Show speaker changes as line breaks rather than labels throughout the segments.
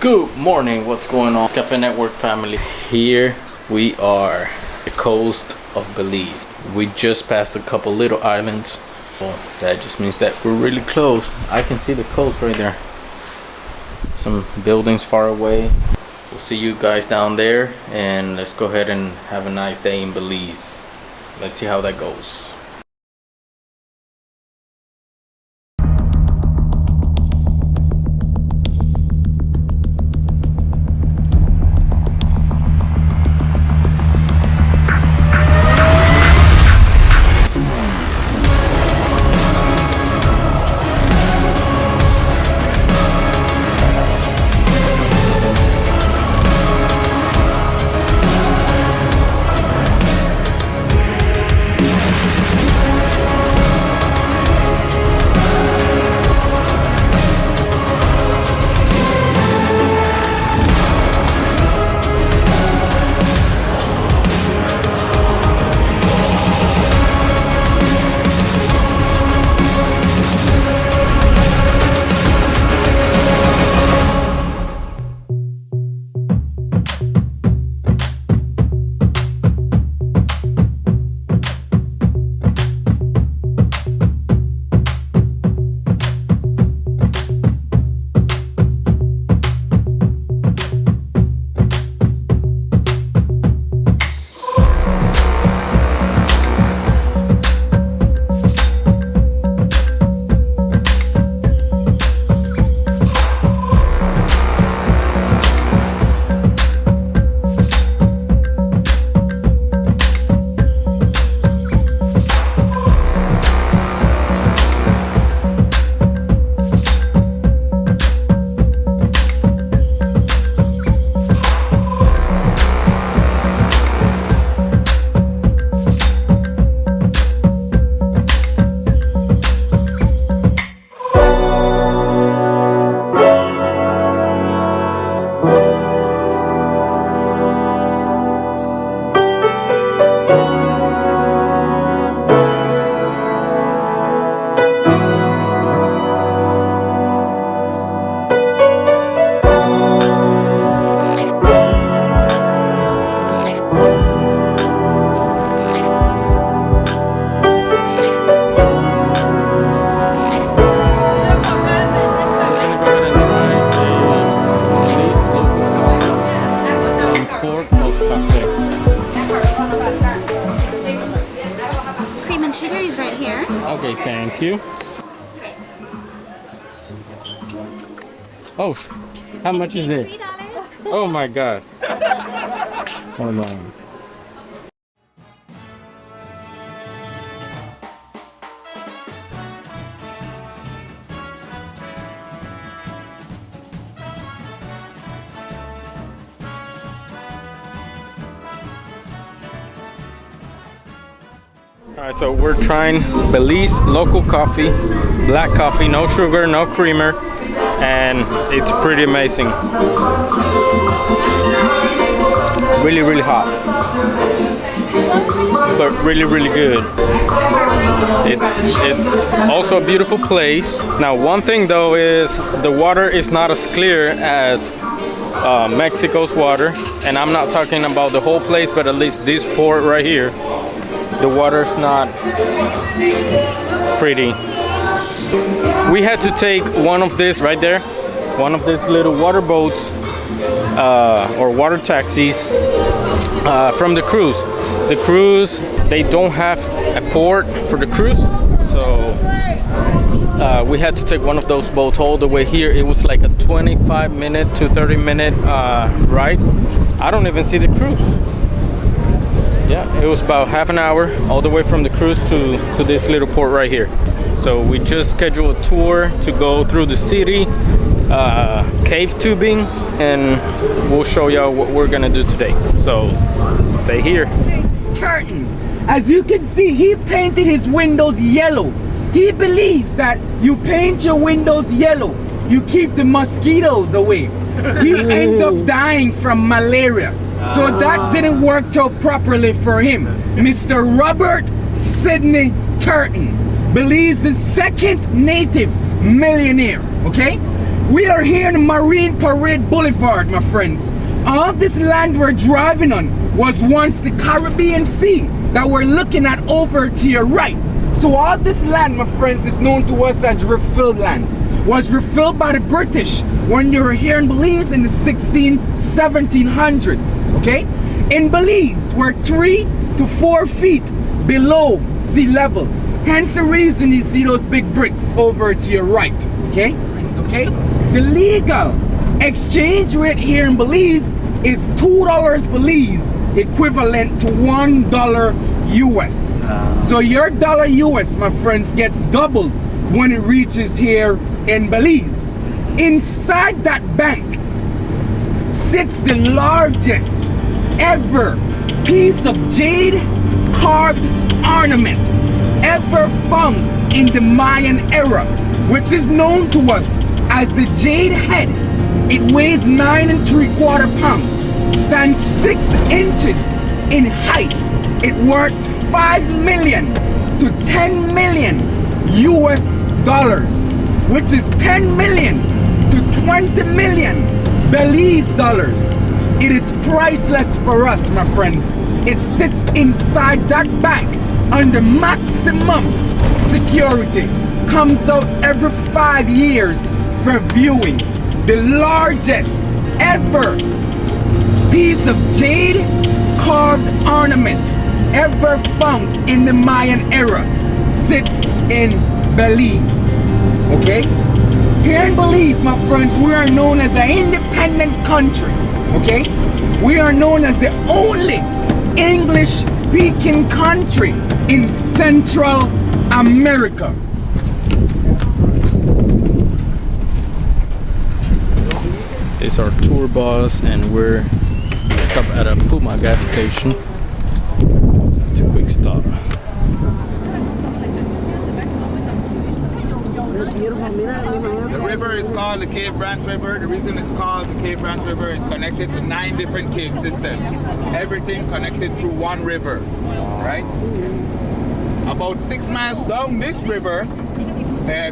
Good morning, what's going on, Cafe Network family? Here we are, the coast of Belize. We just passed a couple little islands. Well, that just means that we're really close. I can see the coast right there. Some buildings far away. We'll see you guys down there, and let's go ahead and have a nice day in Belize. Let's see how that goes. Okay, thank you. Oh, how much is it? Oh my god. Hold on. Alright, so we're trying Belize local coffee, black coffee, no sugar, no creamer, and it's pretty amazing. Really, really hot, but really, really good. It's also a beautiful place. Now, one thing though is the water is not as clear as Mexico's water, and I'm not talking about the whole place, but at least this port right here. The water's not pretty. We had to take one of this right there, one of these little water boats or water taxis from the cruise. The cruise, they don't have a port for the cruise, so we had to take one of those boats all the way here. It was like a 25-minute to 30-minute ride. I don't even see the cruise. Yeah, it was about half an hour all the way from the cruise to this little port right here. So we just scheduled a tour to go through the city, cave tubing, and we'll show y'all what we're gonna do today. So stay here.
Turton, as you can see, he painted his windows yellow. He believes that you paint your windows yellow, you keep the mosquitoes away. He ended up dying from malaria. So that didn't work out properly for him. Mr. Robert Sidney Turton, Belize's second native millionaire, okay? We are here in Marine Parade Boulevard, my friends. All this land we're driving on was once the Caribbean Sea that we're looking at over to your right. So all this land, my friends, is known to us as refilled lands. Was refilled by the British when they were here in Belize in the 1700s, okay? In Belize, we're 3 to 4 feet below sea level. Hence the reason you see those big bricks over to your right, okay? Okay? The legal exchange rate here in Belize is $2 Belize, equivalent to $1 US. So your dollar US, my friends, gets doubled when it reaches here in Belize. Inside that bank sits the largest ever piece of jade carved ornament ever found in the Mayan era, which is known to us as the jade head. It weighs 9 3/4 pounds, stands 6 inches in height. It worth $5 million to $10 million US dollars, which is 10 million to 20 million Belize dollars. It is priceless for us, my friends. It sits inside that bank under maximum security. Comes out every 5 years for viewing. The largest ever piece of jade carved ornament ever found in the Mayan era sits in Belize. Okay? Here in Belize, my friends, we are known as an independent country. Okay? We are known as the only English-speaking country in Central America.
It's our tour bus, and we're stopped at a Puma gas station. It's a quick stop.
The river is called the Cave Branch River. The reason it's called the Cave Branch River is connected to 9 different cave systems. Everything connected through one river, right? About 6 miles down this river,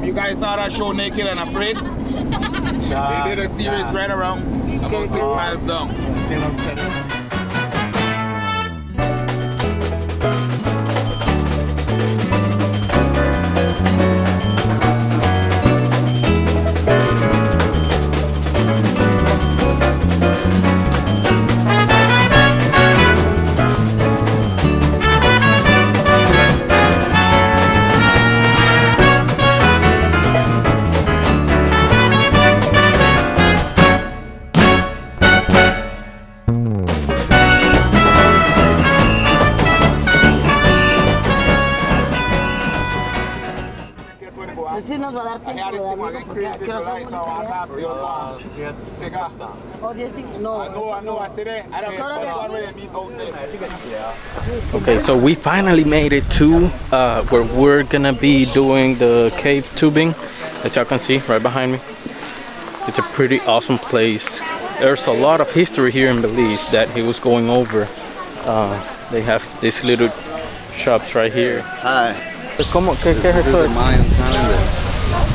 you guys saw that show Naked and Afraid? They did a series right around about 6 miles down.
Sí nos va a dar tiempo de darlo, porque ¿a qué hora son? Oh, 10, no.
Okay, so we finally made it to where we're gonna be doing the cave tubing, as y'all can see right behind me. It's a pretty awesome place. There's a lot of history here in Belize that he was going over. They have these little shops right here.
Hi.
¿Cómo? ¿Qué es
This is
esto?
a Mayan calendar.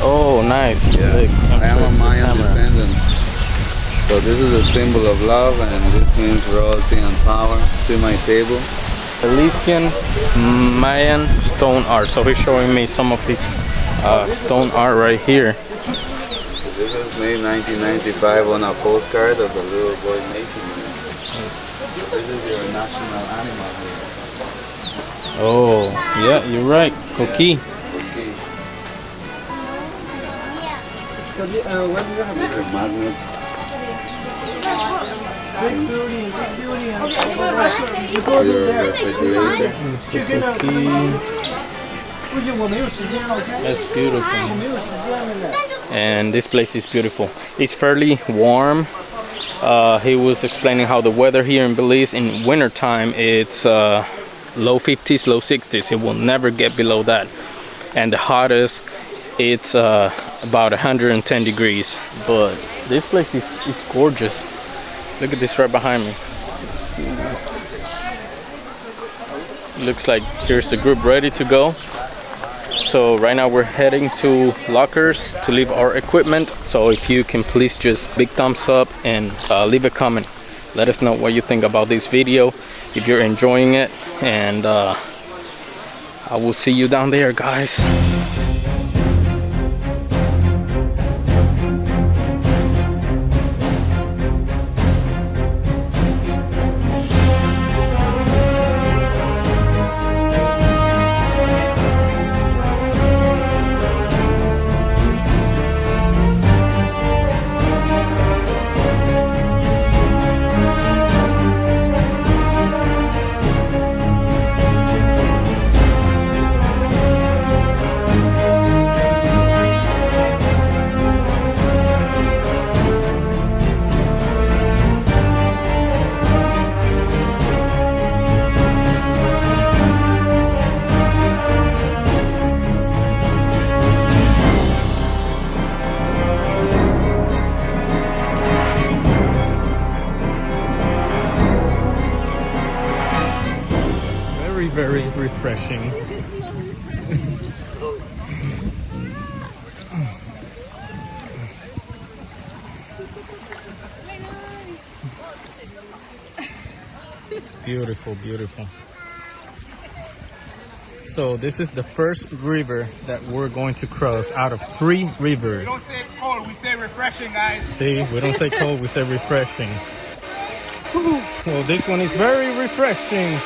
Oh, nice.
Yeah.
Look,
I am a Mayan
camera.
descendant. So this is a symbol of love, and this means royalty and power. See my table?
Belizean Mayan stone art. So he's showing me some of these stone art right here.
So this was made 1995 on a postcard as a little boy making it. So this is your national animal here.
Oh, yeah, you're right. Coqui.
Okay. These are magnets. For your refrigerator.
That's beautiful. And this place is beautiful. It's fairly warm. He was explaining how the weather here in Belize in wintertime, it's low 50s, low 60s. It will never get below that. And the hottest, it's about 110 degrees. But this place is gorgeous. Look at this right behind me. Looks like here's a group ready to go. So right now we're heading to lockers to leave our equipment. So if you can please just big thumbs up and leave a comment. Let us know what you think about this video, if you're enjoying it, and I will see you down there, guys. Very refreshing. Beautiful, beautiful. So this is the first river that we're going to cross out of 3 rivers.
We don't say cold, we say refreshing, guys.
See, we don't say cold, we say refreshing. Well, this one is very refreshing.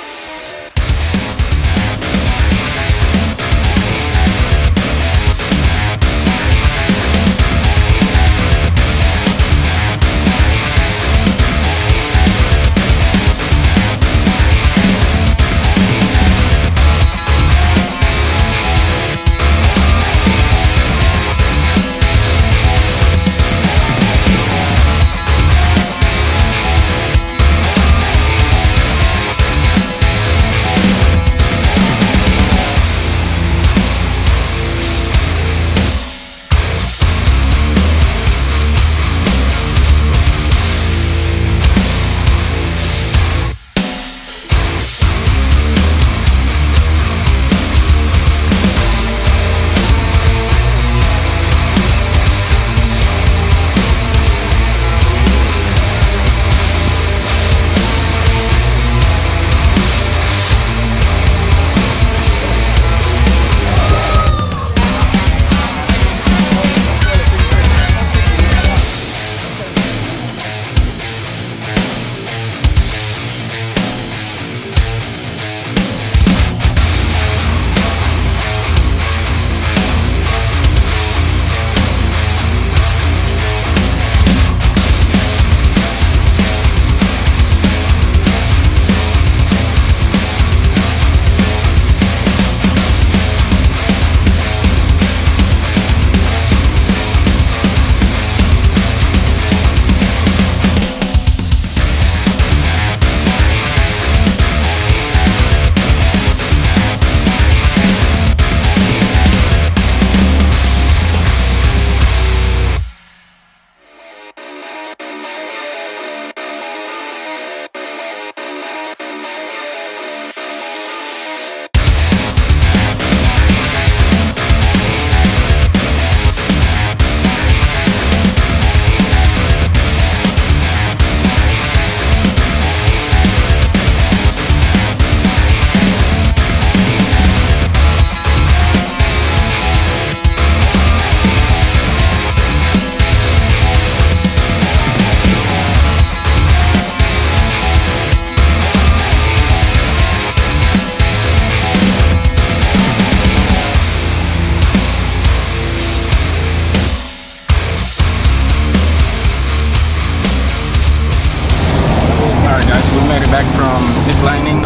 Back from ziplining,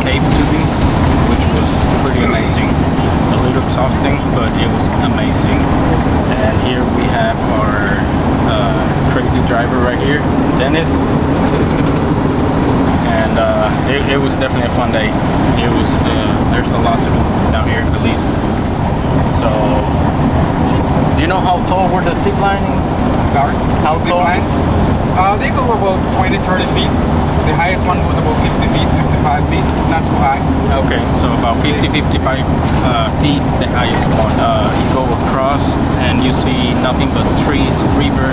cave tubing, which was pretty amazing. A little exhausting, but it was amazing. And here we have our crazy driver right here, Dennis. And it was definitely a fun day. It was there's a lot to do down here in Belize. So, do you know how tall were the ziplinings?
Sorry?
How
Zip
tall?
lines? They go about 20-30 feet. The highest one goes about 50 feet, 55
55 feet. It's not too high.
Okay, so about 50, 55 feet, the highest one. You go across and you see nothing but trees, river,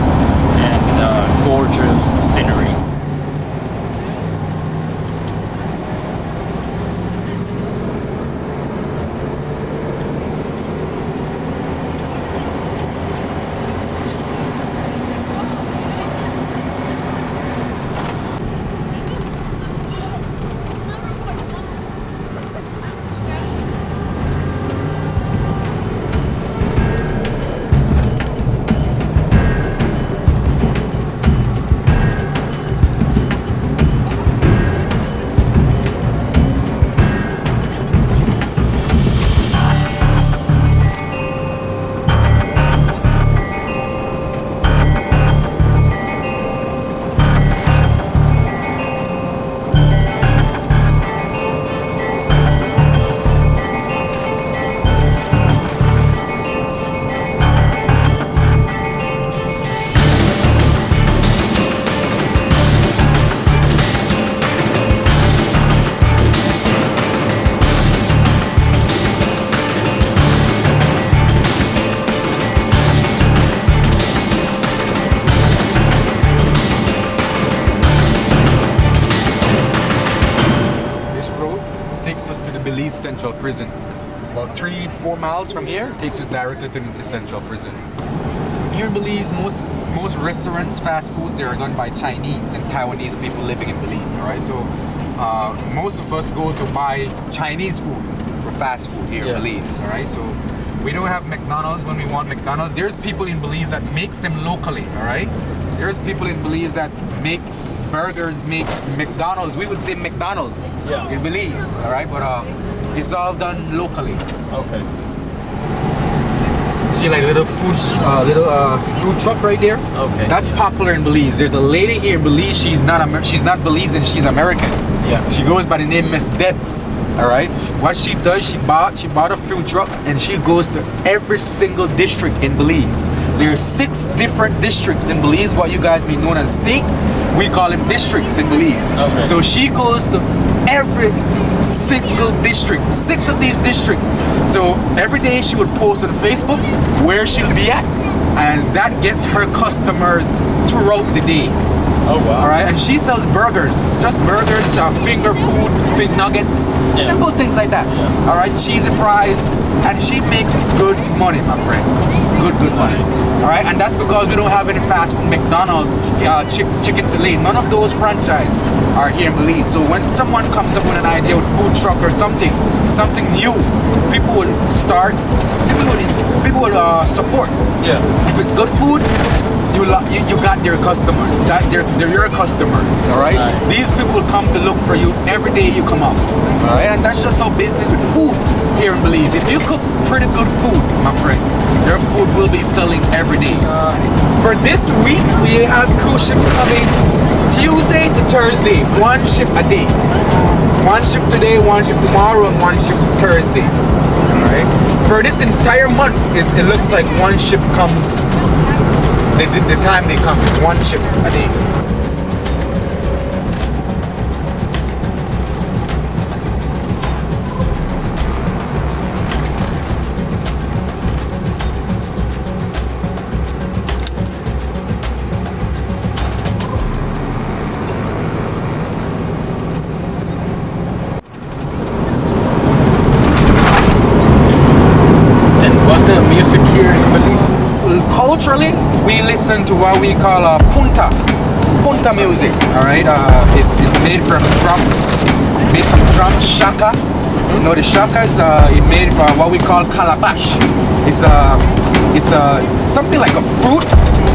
and gorgeous scenery.
Belize Central Prison. About 3-4 miles from here takes us directly to the Central Prison. Here in Belize, most restaurants, fast foods, they are done by Chinese and Taiwanese people living in Belize. All right, so most of us go to buy Chinese food for fast food here in Belize. All right, so we don't have McDonald's when we want McDonald's. There's people in Belize that makes them locally. All right, there's people in Belize that makes burgers, makes McDonald's. We would say McDonald's in Belize. All right, but it's all done locally.
Okay.
See, like little food truck right there.
Okay.
That's popular in Belize. There's a lady here in Belize. She's not Belizean. She's American.
Yeah.
She goes by the name Miss Debs. All right. What she does, she bought a food truck and she goes to every single district in Belize. There are 6 different districts in Belize. What you guys may know as state, we call them districts in Belize.
Okay.
So she goes to every single district, 6 of these districts. So every day she would post on Facebook where she'll be at, and that gets her customers throughout the day.
Oh wow.
All right, and she sells burgers, just burgers, finger food, big nuggets, simple things like that.
Yeah.
All right, cheesy fries, and she makes good money, my friends. Good money. All right, and that's because we don't have any fast food, McDonald's, chicken fillet. None of those franchise are here in Belize. So when someone comes up with an idea with food truck or something new, people will start. People will support.
Yeah.
If it's good food, you got their customers. They're your customers, all right?
Nice.
These people will come to look for you every day you come out, all right? And that's just how business with food here in Belize. If you cook pretty good food, my friend, your food will be selling every day. For this week, we have cruise ships coming Tuesday to Thursday, 1 ship a day. 1 ship today, 1 ship tomorrow, and 1 ship Thursday. All right. For this entire month, it looks like 1 ship comes. The time they come is 1 ship a day.
Music here in Belize?
Culturally, we listen to what we call punta music. All right, it's made from drums, shaka. You know, the shaka is made from what we call calabash. It's something like a fruit,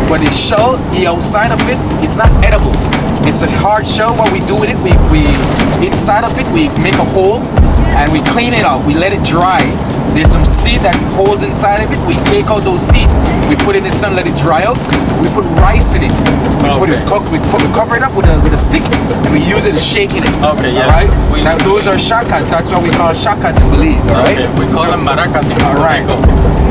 but the shell, the outside of it, it's not edible. It's a hard shell. What we do with it, we inside of it we make a hole and we clean it out. We let it dry. There's some seed that holds inside of it. We take out those seeds. We put it in the sun, let it dry out. We put rice in it. We cover it up with a stick, and we use it as shaking it.
Okay, yeah.
All right. Now those are shakas. That's what we call shakas in Belize. All right.
Okay, we call them maracas in Puerto Rico.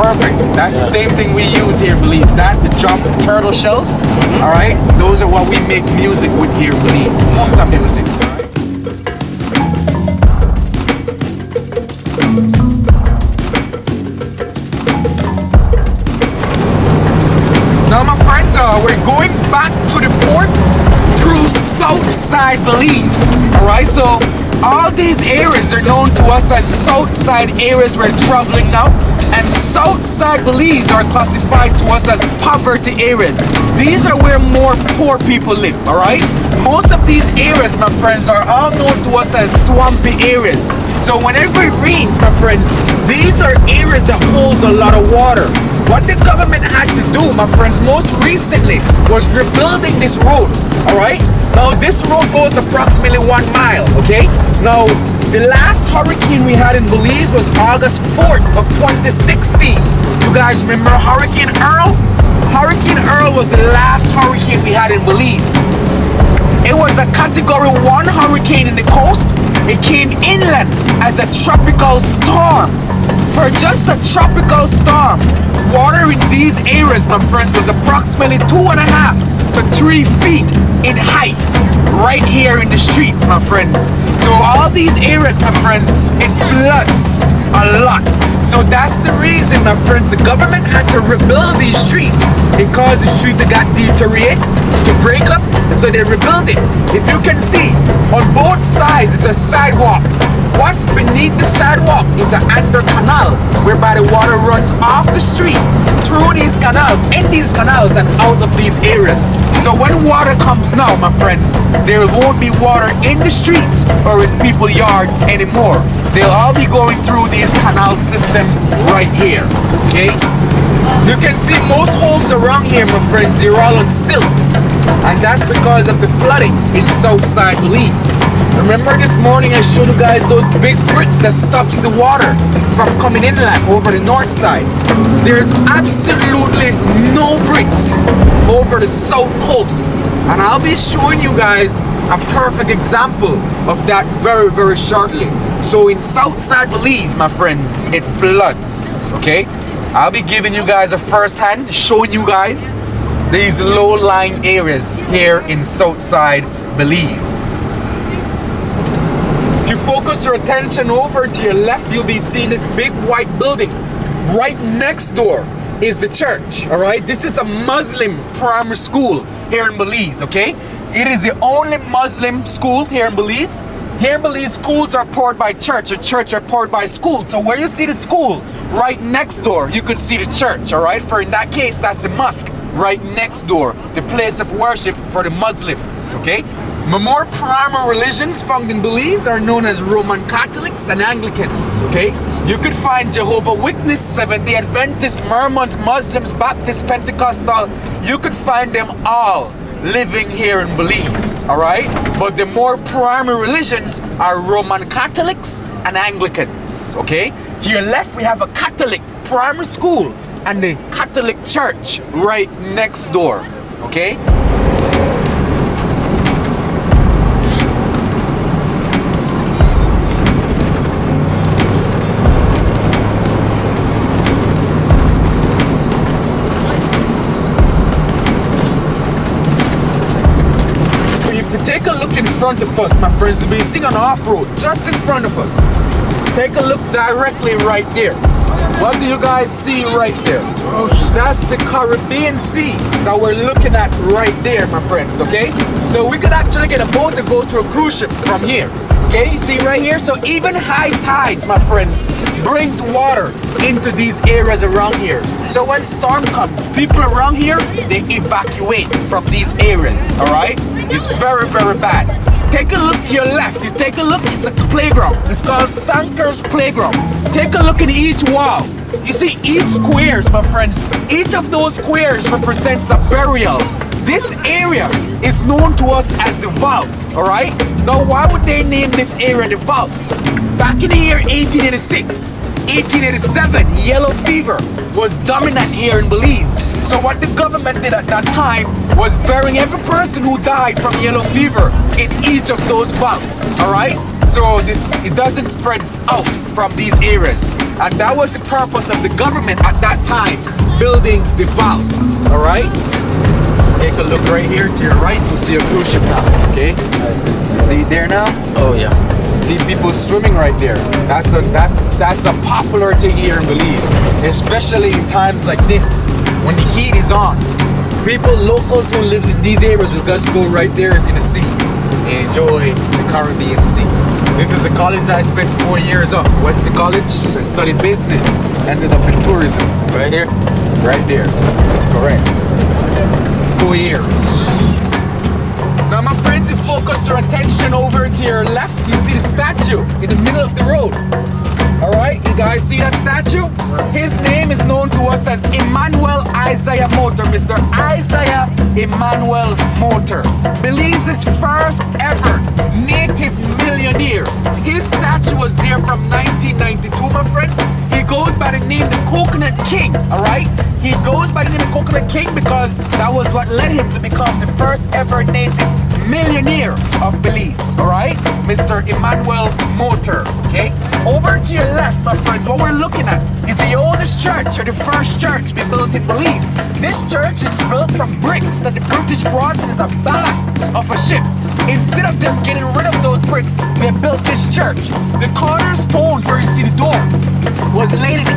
Perfect. That's the same thing we use here in Belize. That the jump turtle shells. All right. Those are what we make music with here in Belize. Punta music. Southside Belize. Alright, so all these areas are known to us as Southside areas we're traveling now. And Southside Belize are classified to us as poverty areas. These are where more poor people live, alright? Most of these areas, my friends, are all known to us as swampy areas. So whenever it rains, my friends, these are areas that holds a lot of water. What the government had to do, my friends, most recently was rebuilding this road, alright? Now this road goes approximately 1 mile, okay? Now, the last hurricane we had in Belize was August 4th of 2016. You guys remember Hurricane Earl? Hurricane Earl was the last hurricane we had in Belize. It was a category 1 hurricane in the coast. It came inland as a tropical storm. For just a tropical storm, water in these areas, my friends, was approximately 2.5 to 3 feet in height. Right here in the streets, my friends. So all these areas, my friends, it floods a lot. So that's the reason, my friends, the government had to rebuild these streets. It caused the street to got deteriorate, to break up, so they rebuild it. If you can see, on both sides is a sidewalk. What's beneath the sidewalk is an under canal, whereby the water runs off the street, through these canals, in these canals, and out of these areas. So when water comes now, my friends, there won't be water in the streets or in people's yards anymore. They'll all be going through these canal systems right here, okay? So you can see most homes around here, my friends, they're all on stilts. And that's because of the flooding in Southside Belize. Remember this morning I showed you guys those big bricks that stops the water from coming inland over the north side. There's absolutely no bricks over the south coast. And I'll be showing you guys a perfect example of that very, very shortly. So in Southside Belize, my friends, it floods, okay? I'll be giving you guys a first hand, showing you guys these low-lying areas here in Southside Belize. If you focus your attention over to your left, you'll be seeing this big white building. Right next door is the church, all right? This is a Muslim primary school here in Belize, okay? It is the only Muslim school here in Belize. Here in Belize, schools are powered by church, or church are powered by school. So where you see the school, right next door, you could see the church, all right? For in that case, that's the mosque right next door, the place of worship for the Muslims, okay? The more primary religions found in Belize are known as Roman Catholics and Anglicans, okay? You could find Jehovah Witness, Seventh-day Adventists, Mormons, Muslims, Baptists, Pentecostal. You could find them all living here in Belize, all right? But the more primary religions are Roman Catholics and Anglicans, okay? To your left, we have a Catholic primary school and the Catholic church right next door, okay? Take a look in front of us, my friends. We'll be seeing an off-road just in front of us. Take a look directly right there. What do you guys see right there? That's the Caribbean Sea that we're looking at right there, my friends, okay? So we could actually get a boat to go to a cruise ship from here. Okay, you see right here? So even high tides, my friends, brings water into these areas around here. So when storm comes, people around here, they evacuate from these areas, all right? It's very, very bad. Take a look to your left. You take a look, it's a playground. It's called Sanker's Playground. Take a look in each wall. You see each squares, my friends. Each of those squares represents a burial. This area is known to us as the vaults, all right? Now, why would they name this area the vaults? Back in the year 1886, 1887, yellow fever was dominant here in Belize. So what the government did at that time was burying every person who died from yellow fever in each of those vaults, all right? So it doesn't spread out from these areas. And that was the purpose of the government at that time, building the vaults, all right? Take a look right here to your right, you'll see a cruise ship now, okay? You see it there now? Oh yeah. See people swimming right there. That's a popular thing here in Belize, especially in times like this when the heat is on. People, locals who lives in these areas will just go right there in the sea. and enjoy the Caribbean Sea. This is a college I spent 4 years of. Western College. I studied business. Ended up in tourism. Right here. Right there. Correct. 4 years. Now my friends, if focus your attention over to your left, you see the statue in the middle of the road. Alright, you guys see that statue? His name is known to us as Emmanuel Isaiah Motor, Mr. Isaiah Emmanuel Motor. Belize's first ever native millionaire. His statue was there from 1992, my friends. He goes by the name the Coconut King, alright? He goes by the name the Coconut King because that was what led him to become the first ever native millionaire of Belize, alright? Mr. Emmanuel Motor, okay? Over to your left, my friends, what we're looking at is the oldest church, or the first church to be built in Belize. This church is built from bricks that the British brought in as a ballast of a ship. Instead of them getting rid of those bricks, they built this church. The cornerstones where you see the door was laid in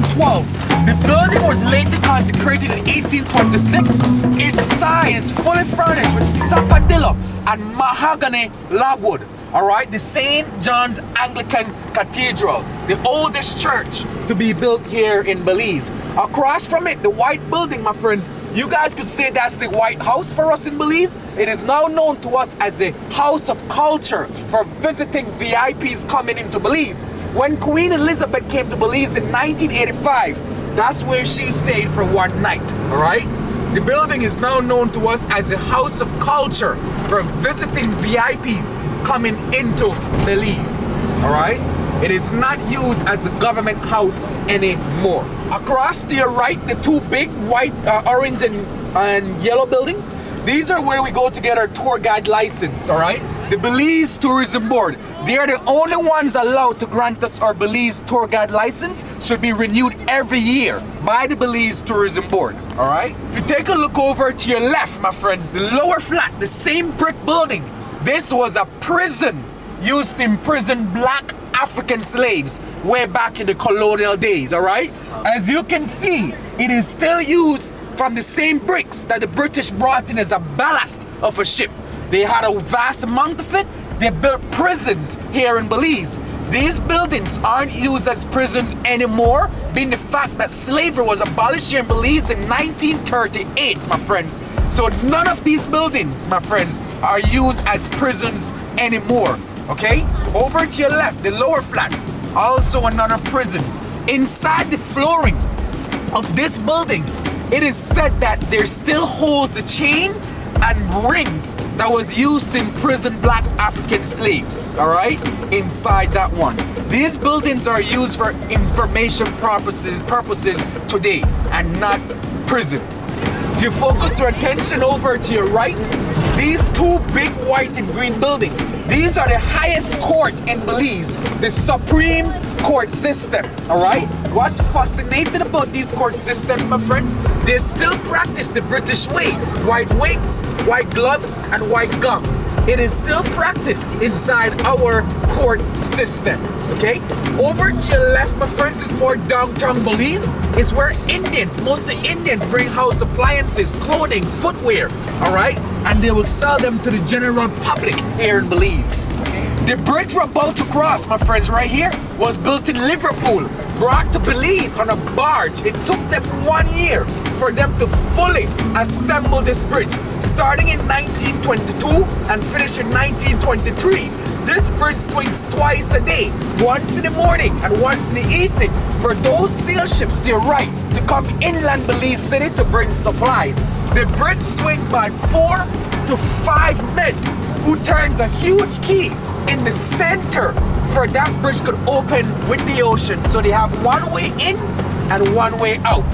1812. The building was later consecrated in 1826. Inside, it's fully furnished with sapodilla and mahogany logwood. Alright, the St. John's Anglican Cathedral, the oldest church to be built here in Belize. Across from it, the white building, my friends, you guys could say that's the White House for us in Belize. It is now known to us as the House of Culture for visiting VIPs coming into Belize. When Queen Elizabeth came to Belize in 1985, that's where she stayed for one night, alright? The building is now known to us as the House of Culture for visiting VIPs coming into Belize, alright? It is not used as a government house anymore. Across to your right, the two big white, orange and yellow building, these are where we go to get our tour guide license, alright? The Belize Tourism Board, they are the only ones allowed to grant us our Belize tour guide license. Should be renewed every year by the Belize Tourism Board, alright? If you take a look over to your left, my friends, the lower flat, the same brick building, this was a prison used to imprison black African slaves way back in the colonial days, alright? As you can see, it is still used from the same bricks that the British brought in as a ballast of a ship. They had a vast amount of it. They built prisons here in Belize. These buildings aren't used as prisons anymore, being the fact that slavery was abolished here in Belize in 1938, my friends. So none of these buildings, my friends, are used as prisons anymore, okay? Over to your left, the lower flat, also another prisons. Inside the flooring of this building, it is said that there still holds a chain and rings that was used to imprison black African slaves, alright? Inside that one. These buildings are used for information purposes today and not prisons. If you focus your attention over to your right, these two big white and green buildings, these are the highest court in Belize, the Supreme Court system, alright? What's fascinating about these court systems, my friends, they still practice the British way. White wigs, white gloves, and white gums. It is still practiced inside our court systems, okay? Over to your left, my friends, is more downtown Belize. Is where Indians, most of the Indians bring house appliances, clothing, footwear, alright? And they will sell them to the general public here in Belize. The bridge we're about to cross, my friends, right here, was built in Liverpool, brought to Belize on a barge. It took them 1 year for them to fully assemble this bridge, starting in 1922 and finished in 1923. This bridge swings twice a day, once in the morning and once in the evening, for those sail ships to your right to come inland Belize City to bring supplies. The bridge swings by 4 to 5 men who turns a huge key in the center for that bridge could open with the ocean. So they have one way in and one way out.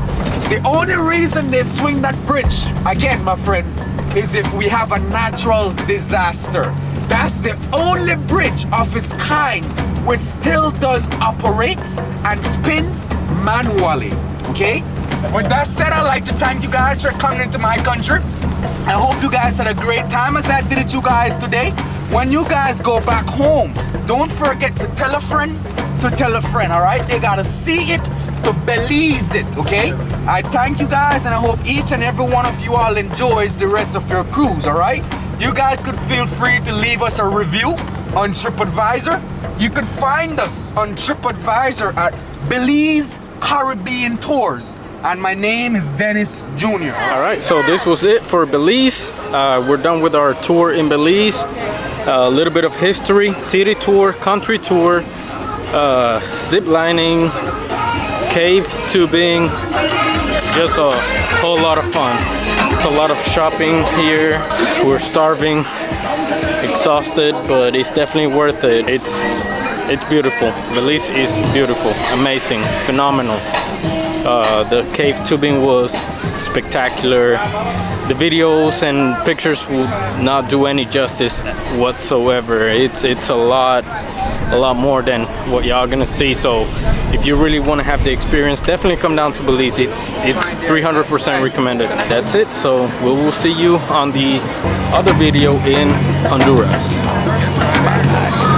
The only reason they swing that bridge, again, my friends, is if we have a natural disaster. That's the only bridge of its kind which still does operates and spins manually, okay? With that said, I'd like to thank you guys for coming into my country. I hope you guys had a great time as I did it you guys today. When you guys go back home, don't forget to tell a friend, alright? They gotta see it to Belize it, okay? I thank you guys and I hope each and every one of you all enjoys the rest of your cruise, alright? You guys could feel free to leave us a review on TripAdvisor. You could find us on TripAdvisor at Belize Caribbean Tours. And my name is Dennis Jr.
All right, so this was it for Belize. We're done with our tour in Belize. A little bit of history, city tour, country tour, zip lining, cave tubing, just a whole lot of fun. It's a lot of shopping here. We're starving, exhausted, but it's definitely worth it. It's beautiful. Belize is beautiful, amazing, phenomenal. The cave tubing was spectacular. The videos and pictures will not do any justice whatsoever. It's a lot more than what y'all gonna see. So if you really want to have the experience, definitely come down to Belize. It's 300% recommended. That's it. So we will see you on the other video in Honduras. Bye.